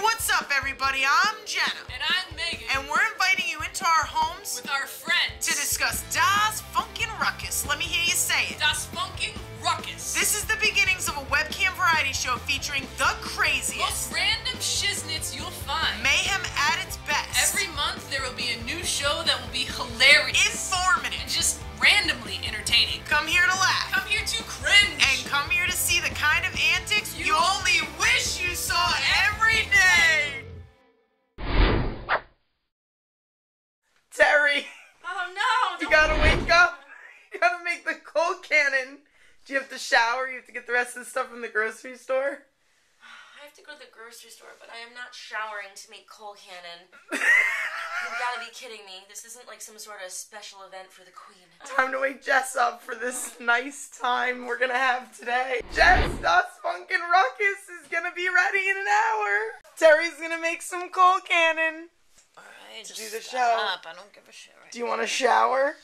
what's up, everybody? I'm Jenna. And I'm Meghan. And we're inviting you into our homes with our friends to discuss Das Funkin Ruckus. Let me hear you say it. Das Funkin Ruckus. This is the beginnings of a webcam variety show featuring the craziest, most random shiznits you'll find. Mayhem at its best. Every month there will be a new show that will be hilarious, informative, and just randomly entertaining. Come here to laugh. Come here to cringe. And come here to see the kind of antics you only wish you saw every day. Terry! Oh no! You gotta wake up. You gotta make the cold cannon. Do you have to shower? You have to get the rest of the stuff from the grocery store? I have to go to the grocery store, but I am not showering to make coal cannon. You've got to be kidding me. This isn't like some sort of special event for the Queen. Time to wake Jess up for this nice time we're gonna have today. Jess, Das Funkin Ruckus is gonna be ready in an hour. Terry's gonna make some coal cannon. Alright, to just do the stop. show. I don't give a shit right Do you want to shower?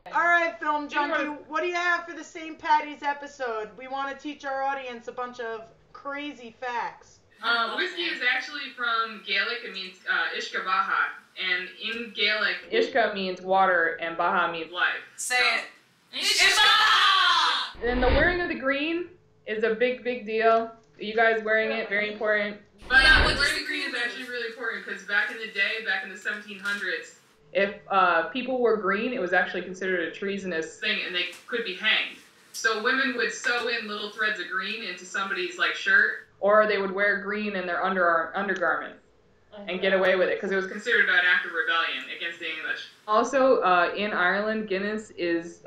Alright, Film Junkie, what do you have for the St. Patty's episode? We want to teach our audience a bunch of crazy facts. Whiskey is actually from Gaelic. It means Ishka Baha. And in Gaelic, Ishka means water and Baha means life. Say it. Ishka! And the wearing of the green is a big, big deal. You guys wearing it, very important. But Yeah, what does wearing the green is green actually really important because back in the day, back in the 1700s, If people wore green, it was actually considered a treasonous thing, and they could be hanged. So women would sew in little threads of green into somebody's like shirt, or they would wear green in their undergarments and get away with it because it was considered an act of rebellion against the English. Also, in Ireland, Guinness is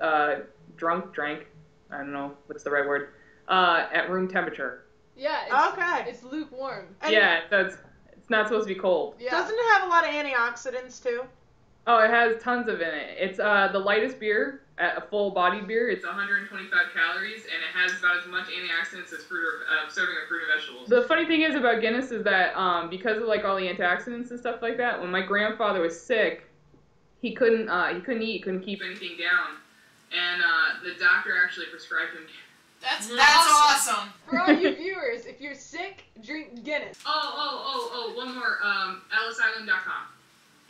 drank, I don't know what's the right word, at room temperature. Yeah, it's lukewarm. And Yeah, so it's not supposed to be cold. Yeah. Doesn't it have a lot of antioxidants too? Oh, it has tons of in it. It's the lightest beer, a full-bodied beer. It's 125 calories, and it has about as much antioxidants as serving of fruit and vegetables. The funny thing is about Guinness is that because of like all the antioxidants and stuff like that, when my grandfather was sick, he couldn't eat, couldn't keep anything down, and the doctor actually prescribed him. That's awesome. For all you viewers, if you're sick, drink Guinness. Oh, one more. EllisIsland.com.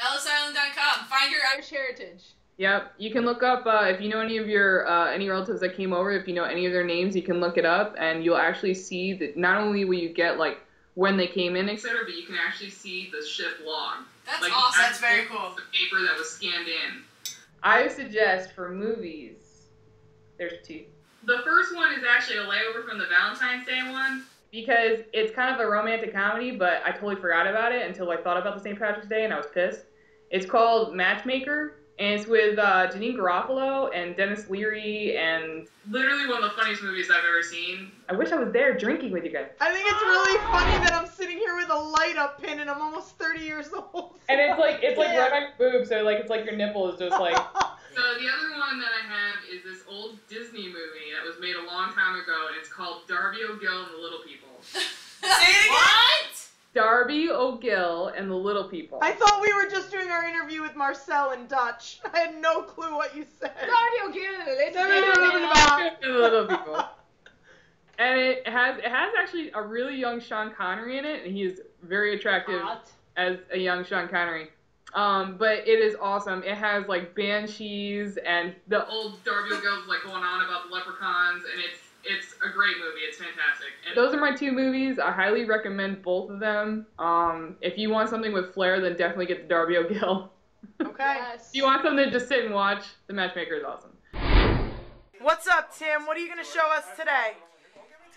EllisIsland.com. Find your Irish heritage. Yep, you can look up if you know any of your any relatives that came over. If you know any of their names, you can look it up, and you'll actually see that not only will you get like when they came in, etc., but you can actually see the ship log. That's like, awesome. That's very cool. The paper that was scanned in. I suggest for movies, there's two. The first one is actually a layover from the Valentine's Day one. Because it's kind of a romantic comedy, but I totally forgot about it until I thought about the St. Patrick's Day, and I was pissed. It's called Matchmaker, and it's with Janine Garofalo and Dennis Leary, and literally one of the funniest movies I've ever seen. I wish I was there drinking with you guys. I think it's really funny that I'm sitting here with a light up pin and I'm almost 30 years old. And it's like right on your boob, so like it's like your nipple is just like. So the other one that I have is this old Disney movie that was made a long time ago, and it's called Darby O'Gill and the Little People. Say it again. What? Darby O'Gill and the Little People. I thought we were just doing our interview with Marcel in Dutch. I had no clue what you said. Dario Gill, And the Little People. And it has actually a really young Sean Connery in it, and he is very attractive as a young Sean Connery. But it is awesome. It has like banshees and the old Darby O'Gill's like going on about the leprechauns, and it's a great movie. It's fantastic. And those are my two movies. I highly recommend both of them. If you want something with flair, then definitely get the Darby O'Gill. Okay. Yes. If you want something to just sit and watch, The Matchmaker is awesome. What's up, Tim? What are you going to show us today?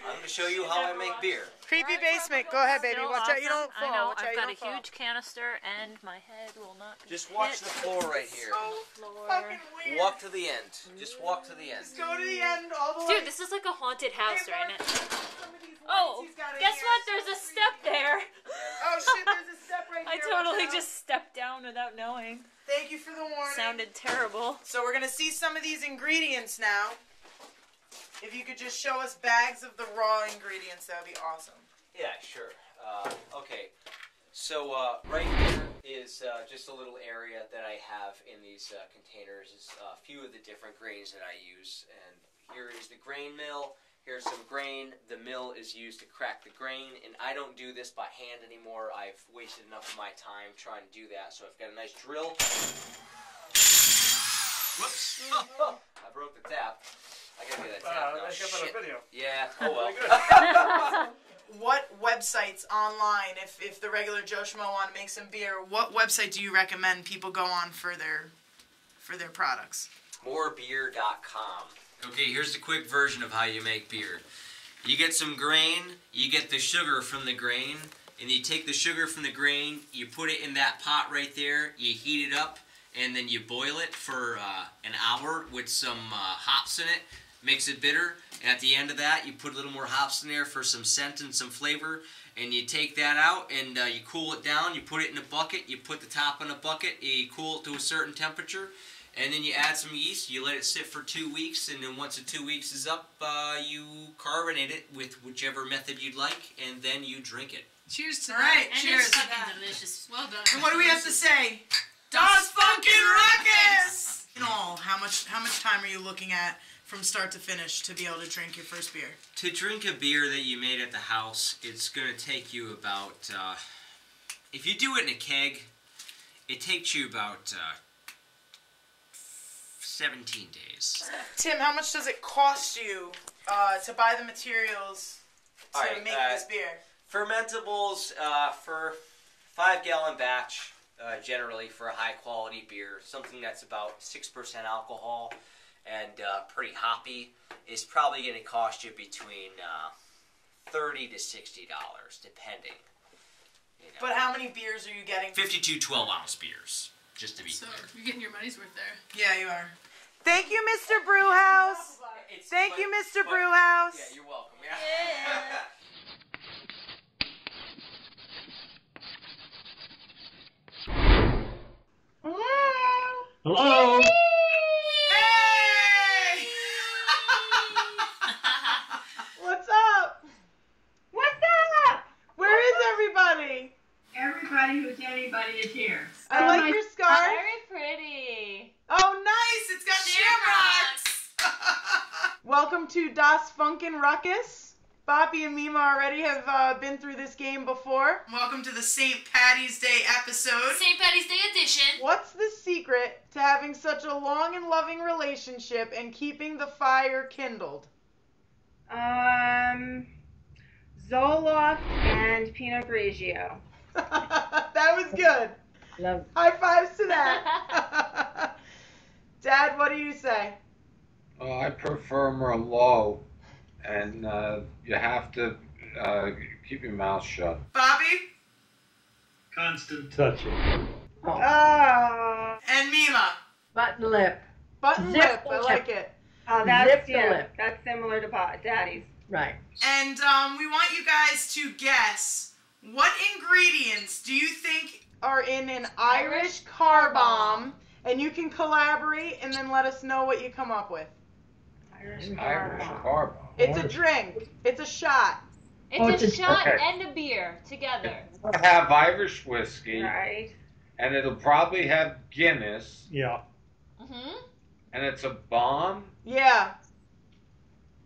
I'm going to show you how I make beer. Creepy basement. Go ahead, baby. Watch out you don't fall. I know. Watch out I've you got don't a fall. huge canister, and my head will not be Just watch hit. the floor right here. So fucking weird. Walk to the end. Just walk to the end. Just go to the end all the way. Dude, this is like a haunted house right now. Some of these Oh, lights he's got in guess here. what? There's a step there. Oh shit, there's a step right I here. totally Watch out. just stepped down without knowing. Thank you for the warning. Sounded terrible. So we're going to see some of these ingredients now. If you could just show us bags of the raw ingredients, that would be awesome. Yeah, sure. Okay. So right here is just a little area that I have in these containers. Is a few of the different grains that I use. And here is the grain mill. Here's some grain. The mill is used to crack the grain, and I don't do this by hand anymore. I've wasted enough of my time trying to do that, so I've got a nice drill. Whoops. I broke the tap. I gotta get that tap now. I got that on video. Yeah, oh well. What websites online, if the regular Joe Schmo want to make some beer, what website do you recommend people go on for their products? Morebeer.com. Okay, here's the quick version of how you make beer. You get some grain, you get the sugar from the grain, and you take the sugar from the grain, you put it in that pot right there, you heat it up, and then you boil it for an hour with some hops in it, makes it bitter, and at the end of that, you put a little more hops in there for some scent and some flavor, and you take that out, and you cool it down, you put it in a bucket, you put the top in a bucket, you cool it to a certain temperature, and then you add some yeast, you let it sit for 2 weeks, and then once the 2 weeks is up, you carbonate it with whichever method you'd like, and then you drink it. Cheers to All that. right, And cheers. it's fucking delicious. Well done. And what do we have to say? Das Funkin Ruckus! In all, how much time are you looking at from start to finish to be able to drink your first beer? To drink a beer that you made at the house, it's going to take you about, if you do it in a keg, it takes you about 17 days. Tim, how much does it cost you to buy the materials to make this beer? Fermentables for 5-gallon batch, generally for a high quality beer, something that's about 6% alcohol and pretty hoppy, is probably going to cost you between $30 to $60, depending. You know. But how many beers are you getting? 52 12-ounce beers, just to be So clear. you're getting your money's worth there. Yeah, you are. Thank you, Mr. Brewhouse. Thank you, Mr. Brewhouse. Yeah, you're welcome. Yeah. Hello? Hey! What's up? What's up? Where is everybody? Everybody who's anybody is here. I like your scarf. Very pretty. Oh, nice! It's got shamrocks! Welcome to Das Funkin Ruckus. Boppy and Mima already have been through this game before. Welcome to the St. Patty's Day episode. St. Patty's Day edition. What's the secret to having such a long and loving relationship and keeping the fire kindled? Zoloft and Pinot Grigio. That was good. Love. High fives to that. Dad, what do you say? I prefer Merlot, and you have to keep your mouth shut. Bobby? Constant touching. And Mima? Button lip. Button lip, I like it. Oh, that's that's similar to Daddy's. Right. And we want you guys to guess, what ingredients do you think are in an Irish car bomb? And you can collaborate and then let us know what you come up with. Irish car bomb. It's a drink. It's a shot. It's a shot okay. and a beer together. It'll have Irish whiskey, Right. and it'll probably have Guinness, Yeah. Mhm. and it's a bomb? Yeah.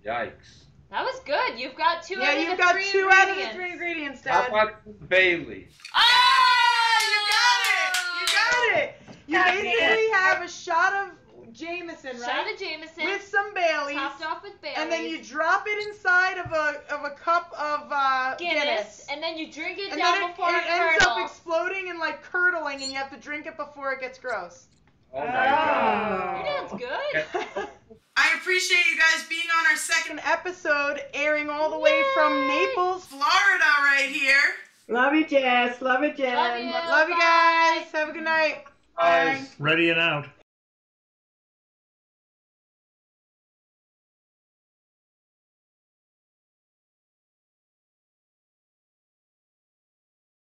Yikes. That was good. You've got two Yeah, out of you've the got three 2 out of the ingredients. 3 ingredients, How Dad. about Bailey? Ah, you got it. You basically have a shot of Jameson, right? Shot of Jameson. With some Baileys. Topped off with Baileys. And then you drop it inside of a cup of Guinness. And then you drink it And down then before it ends up curdles. exploding and like curdling, and you have to drink it before it gets gross. Oh my God. Your dad's good. I appreciate you guys being on our second episode, airing all the way from Naples, Florida, right here. Love you, Jess. Love you, Jen. Love you. Love you guys. Have a good night. Guys. Ready and out.